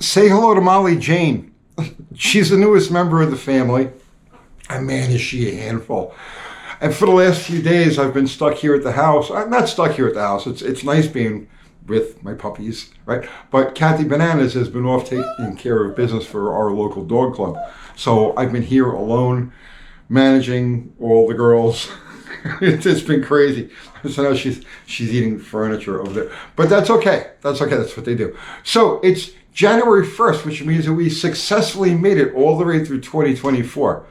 Say hello to Molly Jane. She's the newest member of the family. And man, is she a handful. And for the last few days, I've been stuck here at the house. I'm not stuck here at the house. It's nice being with my puppies, right? But Kathy Bananas has been off taking care of business for our local dog club. So I've been here alone, managing all the girls. It's been crazy. So now she's eating furniture over there. But that's okay. That's okay. That's what they do. So it's January 1st, which means that we successfully made it all the way through 2024.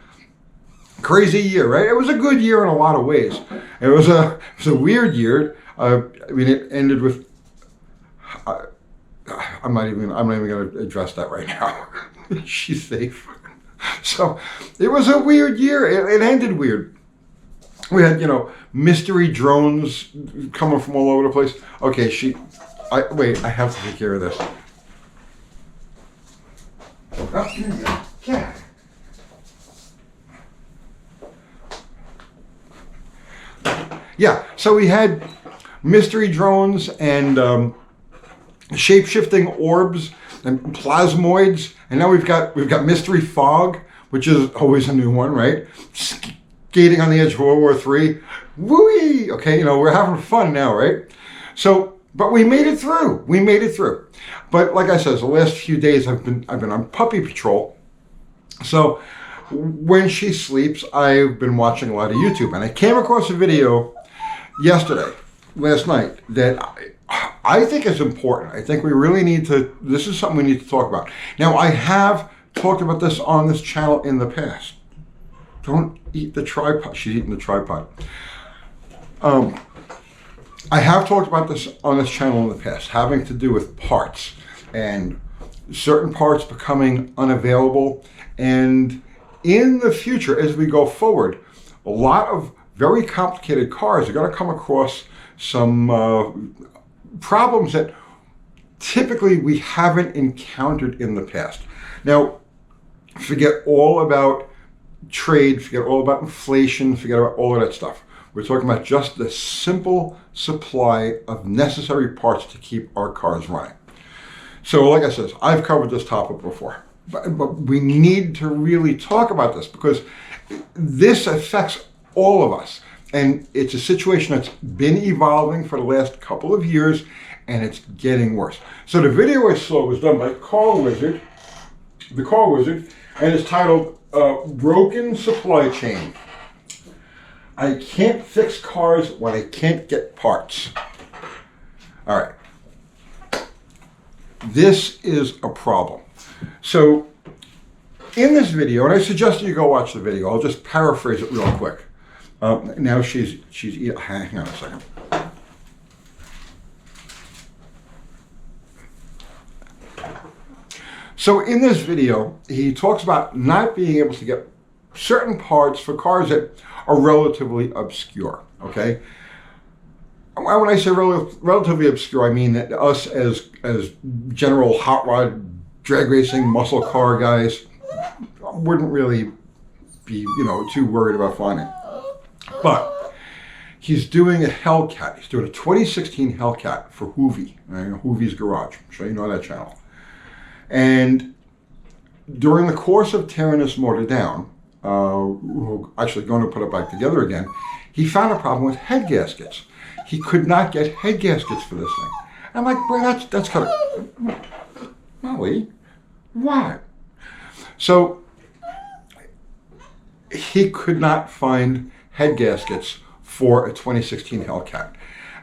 Crazy year, right? It was a good year in a lot of ways. It was a weird year. I mean, it ended with. I'm not even going to address that right now. She's safe. So it was a weird year. It ended weird. We had, mystery drones coming from all over the place. Okay, wait, I have to take care of this. Oh, here you go. Yeah. Yeah, so we had mystery drones and shape-shifting orbs and plasmoids, and now we've got mystery fog, which is always a new one, right? Skating on the edge of World War III. Woo-wee! Okay, we're having fun now, right? So, but we made it through. We made it through. But like I said, the last few days I've been on puppy patrol. So when she sleeps, I've been watching a lot of YouTube, and I came across a video last night, that I think is important. I think we really need to, this is something we need to talk about. Now, I have talked about this on this channel in the past. Don't eat the tripod. She's eating the tripod. I have talked about this on this channel in the past, having to do with parts and certain parts becoming unavailable. And in the future, as we go forward, a lot of very complicated cars are going to come across some problems that typically we haven't encountered in the past. Now, forget all about trade, forget all about inflation, forget about all of that stuff. We're talking about just the simple supply of necessary parts to keep our cars running. So like I said, I've covered this topic before, but we need to really talk about this because this affects all of us. And it's a situation that's been evolving for the last couple of years, and it's getting worse. So the video I saw was done by CarWizard, and it's titled Broken Supply Chain. I can't fix cars when I can't get parts. All right. This is a problem. So in this video, and I suggest you go watch the video, I'll just paraphrase it real quick. Now she's eating. Hang on a second. So in this video, he talks about not being able to get certain parts for cars that are relatively obscure. Okay. When I say relatively obscure, I mean that us as general hot rod, drag racing, muscle car guys wouldn't really be too worried about finding. But he's doing a Hellcat. He's doing a 2016 Hellcat for Hoovie, Hoovie's Garage. I'm sure you know that channel. And during the course of tearing this motor down, actually going to put it back together again, he found a problem with head gaskets. He could not get head gaskets for this thing. I'm like, well, that's kind of, Molly, what? So he could not find head gaskets for a 2016 Hellcat.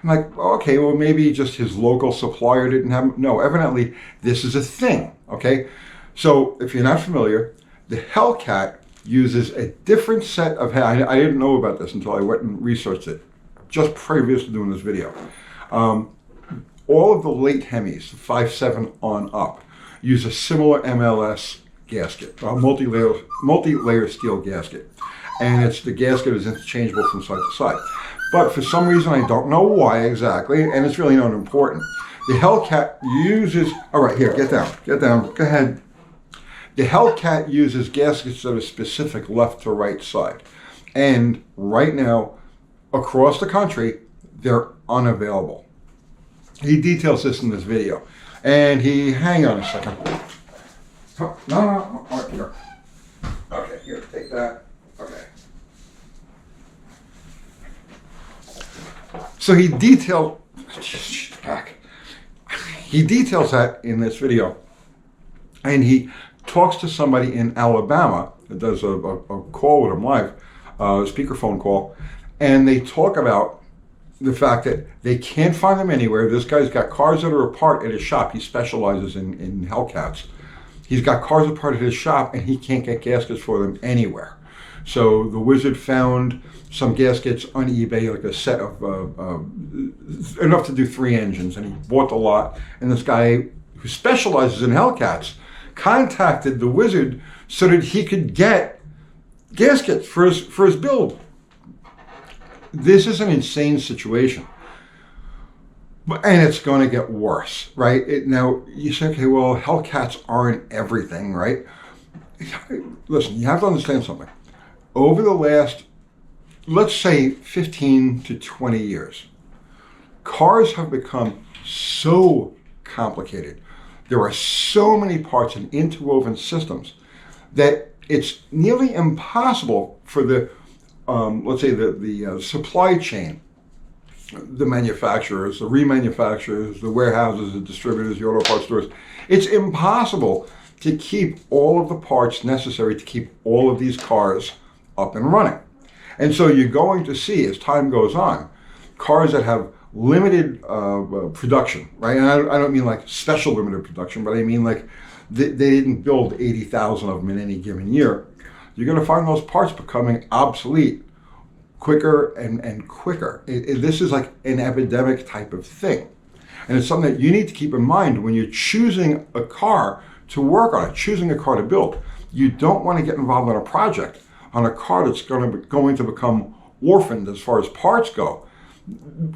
I'm like, okay, well, maybe just his local supplier didn't have them. No, evidently this is a thing, okay? So if you're not familiar, the Hellcat uses a different set of, I didn't know about this until I went and researched it, just previous to doing this video. All of the late Hemis, 5.7 on up, use a similar MLS gasket, a multi-layer steel gasket. And the gasket is interchangeable from side to side. But for some reason, I don't know why exactly, and it's really not important. The Hellcat uses, all right, here, get down, go ahead. The Hellcat uses gaskets that are specific left to right side. And right now, across the country, they're unavailable. He details this in this video. And hang on a second. No, no, no, here. Okay, here, take that. Okay. So he detailed, he details that in this video, and he talks to somebody in Alabama that does a call with him live, a speakerphone call, and they talk about the fact that they can't find them anywhere. This guy's got cars that are apart at his shop. He specializes in Hellcats. He's got cars apart at his shop, and he can't get gaskets for them anywhere. So the wizard found some gaskets on eBay, like a set of enough to do 3 engines, and he bought the lot. And this guy who specializes in Hellcats contacted the wizard so that he could get gaskets for his build. This is an insane situation, and it's going to get worse, right? Now you say, okay, well, Hellcats aren't everything, right? Listen, you have to understand something. Over the last, let's say, 15 to 20 years, cars have become so complicated. There are so many parts and interwoven systems that it's nearly impossible for the, let's say, the supply chain, the manufacturers, the remanufacturers, the warehouses, the distributors, the auto parts stores. It's impossible to keep all of the parts necessary to keep all of these cars up and running. And so you're going to see, as time goes on, cars that have limited production, right? And I don't mean like special limited production, but I mean like they didn't build 80,000 of them in any given year. You're going to find those parts becoming obsolete quicker and quicker. This is like an epidemic type of thing. And it's something that you need to keep in mind when you're choosing a car to work on, choosing a car to build. You don't want to get involved in a project on a car that's going to become orphaned as far as parts go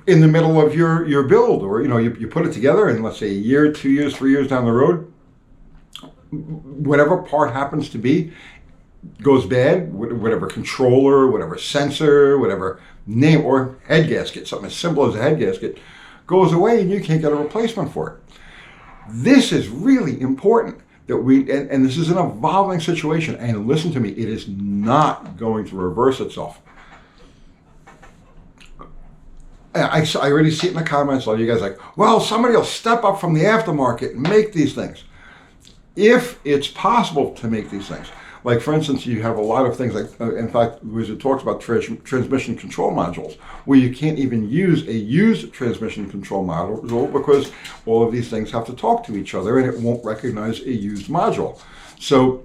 in the middle of your build, or you put it together, and let's say a year, 2 years, 3 years down the road, whatever part happens to be goes bad, whatever controller, whatever sensor, whatever name, or head gasket, something as simple as a head gasket, goes away and you can't get a replacement for it. This is really important. And this is an evolving situation, and listen to me, it is not going to reverse itself. I already see it in the comments, a lot of you guys like, well, somebody will step up from the aftermarket and make these things. If it's possible to make these things, like for instance, you have a lot of things like, in fact, Wizard talks about transmission control modules, where you can't even use a used transmission control module because all of these things have to talk to each other and it won't recognize a used module. So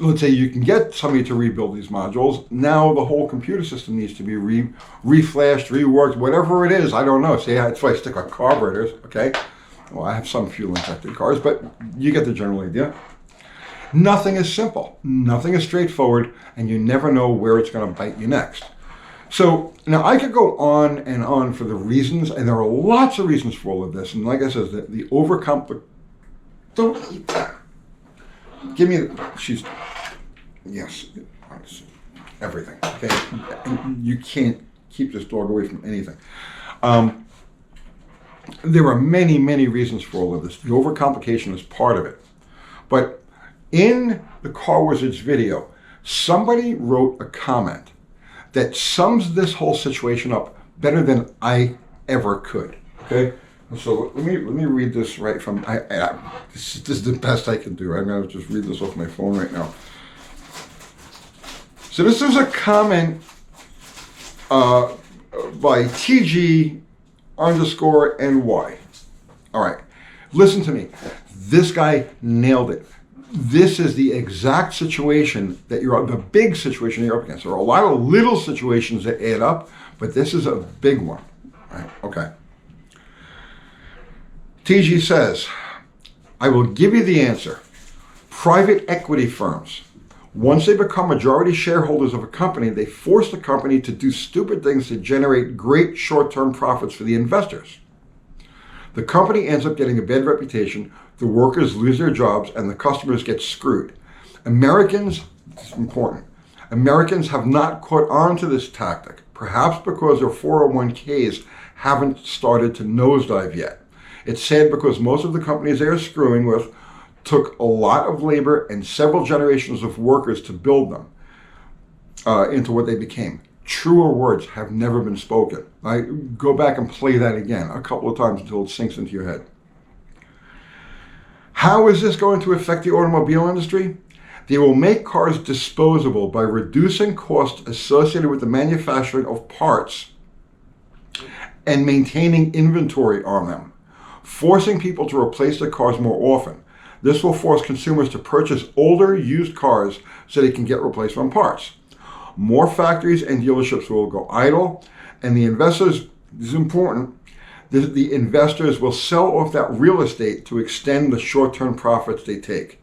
let's say you can get somebody to rebuild these modules. Now the whole computer system needs to be reflashed, reworked, whatever it is. I don't know. Say that's why I stick on carburetors, okay? Well, I have some fuel-injected cars, but you get the general idea. Nothing is simple, nothing is straightforward, and you never know where it's going to bite you next. So now I could go on and on for the reasons, and there are lots of reasons for all of this. And like I said, the overcomplicate. Don't eat that. Give me. Yes, everything. Okay, and you can't keep this dog away from anything. There are many, many reasons for all of this. The overcomplication is part of it, but in the CarWizard's video, somebody wrote a comment that sums this whole situation up better than I ever could. Okay, so let me read this right from. This is the best I can do. I'm going to just read this off my phone right now. So this is a comment by TG_NY. All right, listen to me. This guy nailed it. This is the exact situation that the big situation you're up against. There are a lot of little situations that add up, but this is a big one. Right? Okay. TG says, I will give you the answer. Private equity firms, once they become majority shareholders of a company, they force the company to do stupid things to generate great short-term profits for the investors. The company ends up getting a bad reputation, the workers lose their jobs, and the customers get screwed. Americans, this is important, Americans have not caught on to this tactic, perhaps because their 401ks haven't started to nosedive yet. It's sad because most of the companies they are screwing with took a lot of labor and several generations of workers to build them into what they became. Truer words have never been spoken. Go back and play that again a couple of times until it sinks into your head. How is this going to affect the automobile industry? They will make cars disposable by reducing costs associated with the manufacturing of parts and maintaining inventory on them, forcing people to replace their cars more often. This will force consumers to purchase older, used cars so they can get replacement parts. More factories and dealerships will go idle, and the investors, this is important, the investors will sell off that real estate to extend the short-term profits they take.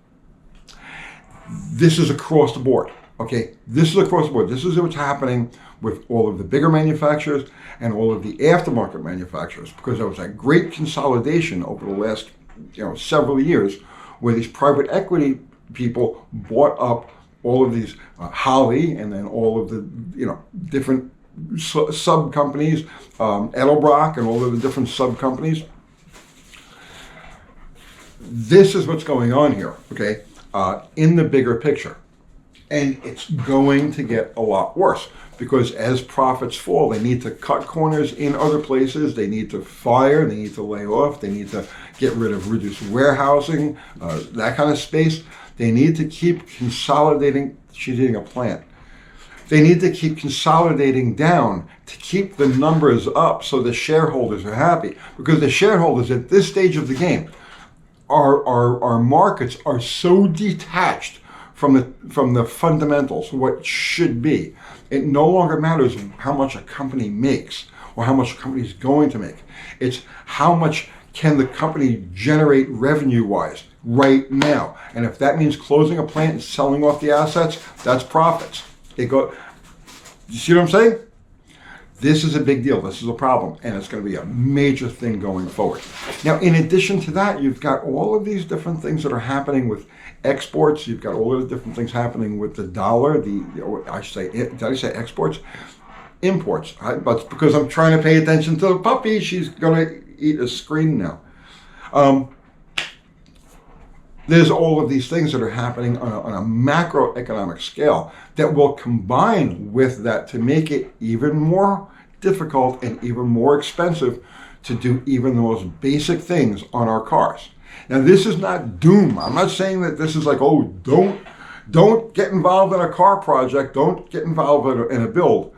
This is across the board, okay? This is across the board. This is what's happening with all of the bigger manufacturers and all of the aftermarket manufacturers, because there was a great consolidation over the last several years where these private equity people bought up all of these Holly and then all of the different sub companies, Edelbrock and all of the different sub companies. This is what's going on here, okay, in the bigger picture. And it's going to get a lot worse because as profits fall, they need to cut corners in other places. They need to fire, they need to lay off, they need to get rid of reduced warehousing, that kind of space. They need to keep consolidating. She's eating a plant. They need to keep consolidating down to keep the numbers up so the shareholders are happy. Because the shareholders at this stage of the game, our markets are so detached from the fundamentals, what should be. It no longer matters how much a company makes or how much a company is going to make. It's how much can the company generate revenue-wise right now. And if that means closing a plant and selling off the assets, that's profits. You see what I'm saying? This is a big deal. This is a problem, and it's going to be a major thing going forward. Now, in addition to that, you've got all of these different things that are happening with exports. You've got all of the different things did I say exports? Imports. But because I'm trying to pay attention to the puppy, she's going to eat a screen now. There's all of these things that are happening on a macroeconomic scale that will combine with that to make it even more difficult and even more expensive to do even the most basic things on our cars. Now, this is not doom. I'm not saying that this is like, oh, don't get involved in a car project, don't get involved in a build.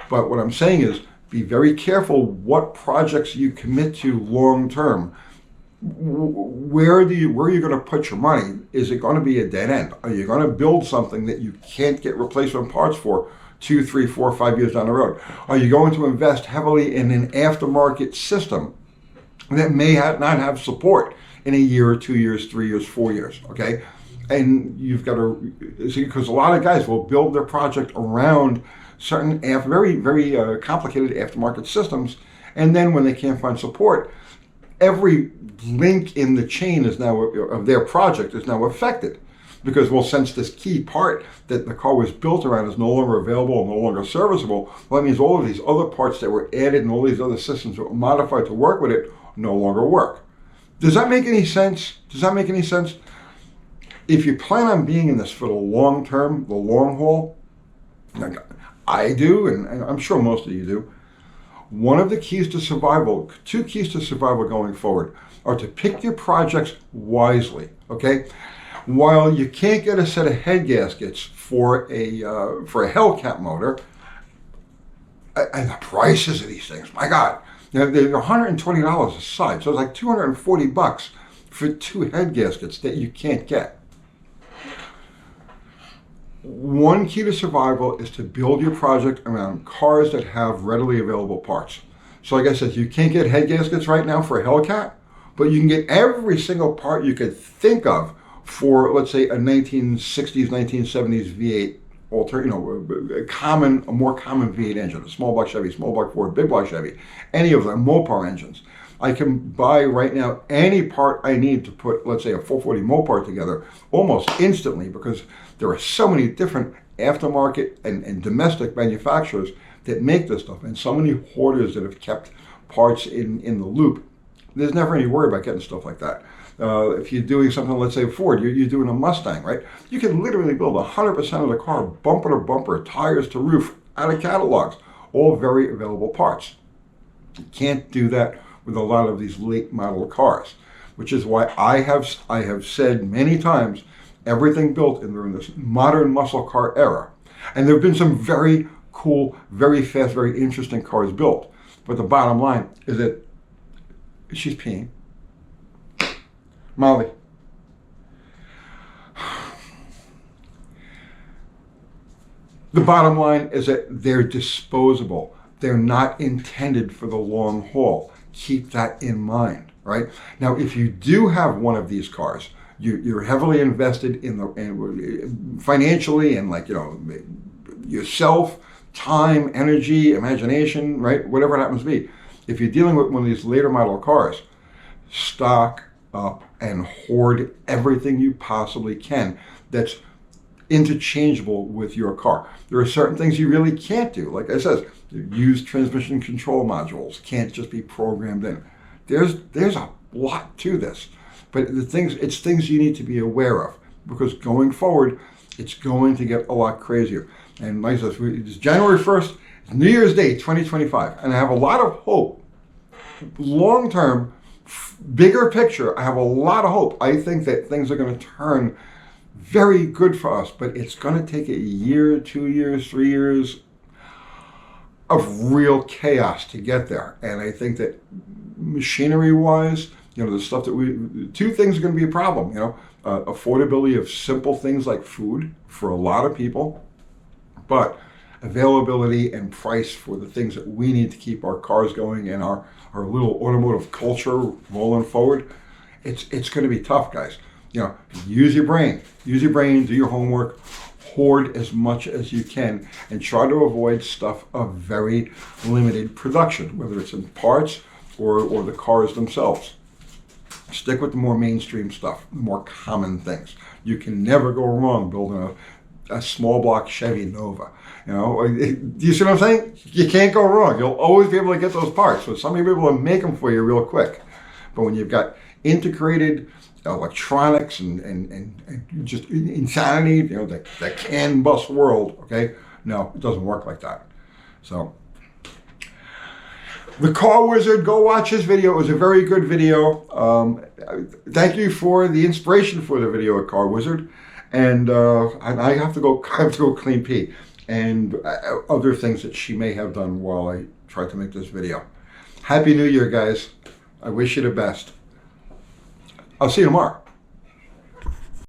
But what I'm saying is be very careful what projects you commit to long term. Where are you going to put your money? Is it going to be a dead end? Are you going to build something that you can't get replacement parts for 2, 3, 4, 5 years down the road? Are you going to invest heavily in an aftermarket system that may not have support in a year or 2 years, 3 years, 4 years? Okay, and you've got to see, because a lot of guys will build their project around certain very, very complicated aftermarket systems, and then when they can't find support, every link in the chain is now of their project is now affected, because since this key part that the car was built around is no longer available and no longer serviceable, well, that means all of these other parts that were added and all these other systems that were modified to work with it no longer work. Does that make any sense? Does that make any sense? If you plan on being in this for the long term, the long haul, like I do, and I'm sure most of you do, one of the keys to survival, 2 keys to survival going forward, are to pick your projects wisely, okay? While you can't get a set of head gaskets for a Hellcat motor, and the prices of these things, my God, they're $120 a side, so it's like $240 for 2 head gaskets that you can't get. One key to survival is to build your project around cars that have readily available parts. So like I said, you can't get head gaskets right now for a Hellcat, but you can get every single part you could think of for, let's say, a 1960s, 1970s V8 a more common V8 engine, a small block Chevy, small block Ford, big block Chevy, any of them, Mopar engines. I can buy right now any part I need to put, let's say, a 440 Mopar together almost instantly, because there are so many different aftermarket and domestic manufacturers that make this stuff, and so many hoarders that have kept parts in the loop. There's never any worry about getting stuff like that. If you're doing something, let's say Ford, you're doing a Mustang, right? You can literally build 100% of the car, bumper to bumper, tires to roof, out of catalogs, all very available parts. You can't do that with a lot of these late model cars, which is why I have said many times, everything built in this modern muscle car era. And there have been some very cool, very fast, very interesting cars built. But the bottom line is that she's peeing. Molly. The bottom line is that they're disposable. They're not intended for the long haul. Keep that in mind, right? Now, if you do have one of these cars, you're heavily invested in financially and, like, yourself, time, energy, imagination, right? Whatever it happens to be. If you're dealing with one of these later model cars, stock up and hoard everything you possibly can that's interchangeable with your car. There are certain things you really can't do. Like I said, use transmission control modules can't just be programmed in. There's a lot to this, but it's things you need to be aware of, because going forward, it's going to get a lot crazier. And like I said, it's January 1st, it's New Year's Day, 2025, and I have a lot of hope. Long term, bigger picture, I have a lot of hope. I think that things are going to turn very good for us, but it's going to take a year, 2 years, 3 years of real chaos to get there. And I think that machinery-wise, the stuff that two things are going to be a problem. Affordability of simple things like food for a lot of people, but availability and price for the things that we need to keep our cars going and our little automotive culture rolling forward. It's going to be tough, guys. Use your brain, do your homework, hoard as much as you can, and try to avoid stuff of very limited production, whether it's in parts or the cars themselves. Stick with the more mainstream stuff, the more common things. You can never go wrong building a small block Chevy Nova. Do you see what I'm saying? You can't go wrong. You'll always be able to get those parts. So some of you people will make them for you real quick. But when you've got integrated electronics and just insanity, that CAN bus world, okay? No, it doesn't work like that. So, the CarWizard, go watch his video. It was a very good video. Thank you for the inspiration for the video at CarWizard. And I have to go clean pee and other things that she may have done while I tried to make this video. Happy New Year, guys. I wish you the best. I'll see you tomorrow.